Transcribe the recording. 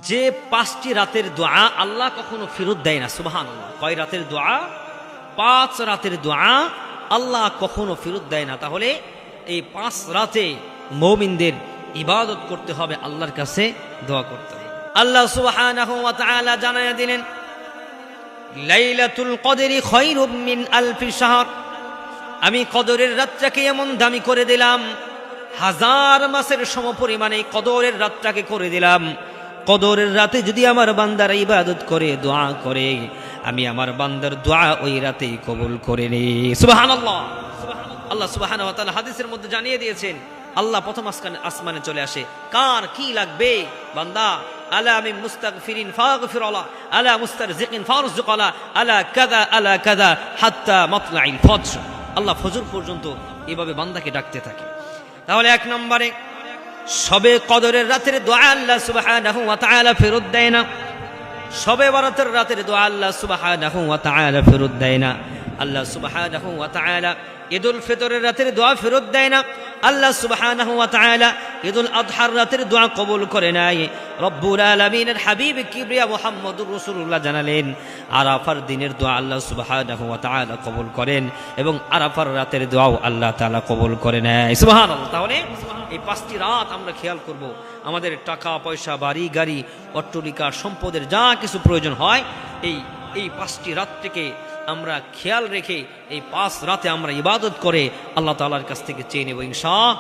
যে 5টি রাতের দোয়া আল্লাহ কখনো ফেরত দেয় না। সুবহানাল্লাহ। কয় রাতের দোয়া? 5 রাতের দোয়া আল্লাহ কখনো ফেরত দেয় না। তাহলে এই 5 রাতে মুমিনদের ইবাদত করতে হবে, আল্লাহর কাছে দোয়া করতে হবে। আল্লাহ সুবহানাহু ওয়া তাআলা জানায়া দিলেন, লাইলাতুল কদরি খায়রুম মিন আলফি শাহর। আমি কদরের রাতটাকে এমন দামি করে দিলাম, 1000 মাসের সমপরিমাণে কদরের রাতটাকে করে দিলাম। কদরের রাতে যদি আমার বান্দারা ইবাদত করে, দোয়া করে, আমি আমার বান্দার দোয়া ওই রাতেই কবুল করে নিই। সুবহানাল্লাহ। আল্লাহ সুবহানাহু ওয়া তাআলা হাদিসের মধ্যে জানিয়ে দিয়েছেন, আল্লাহ প্রথম আসমানে চলে আসে, কার কি লাগবে বান্দা? আলা আমি মুস্তাগফিরিন ফাগফিরাল্লাহ, আলা মুস্তারজিকিন ফারজুকাল্লাহ, আলা কাযা হাত্তা মাতলাইল ফজর। আল্লাহ ফজর পর্যন্ত এভাবে বান্দাকে ডাকতে থাকে। তাহলে 1 নম্বরে সবে কদরের রাতের দোয়া আল্লাহ সুবহানাহু ওয়া তাআলা ফেরত দেয় না। সবে বরাতের রাতের দোয়া আল্লাহ সুবহানাহু ওয়া তাআলা ফেরত দেয় না। আল্লাহ সুবহানাহু ওয়া তাআলা ঈদুল ফিতরের রাতের দোয়া ফেরত দেয় না। আল্লাহ সুবহানাহু ওয়া তাআলা ঈদুল আযহার রাতের দোয়া কবুল করে নাই। রব্বুল আলামিনের হাবিব কিবরিয়া মুহাম্মদুর রাসূলুল্লাহ জানালেন, আরাফার দিনের দোয়া আল্লাহ সুবহানাহু ওয়া তাআলা কবুল করেন এবং আরাফার রাতের দোয়াও আল্লাহ তাআলা কবুল করে নেয়। সুবহানাল্লাহ। তাহলে এই 5টি রাত আমরা খেয়াল করব। আমাদের টাকা পয়সা, বাড়ি গাড়ি, অট্টালিকা, সম্পদের যা কিছু প্রয়োজন হয়, এই 5টি রাত থেকে আমরা খেয়াল রেখে এই 5 রাতে আমরা ইবাদত করে আল্লাহ তাআলার কাছ থেকে চেয়ে নেব ইনশাআল্লাহ।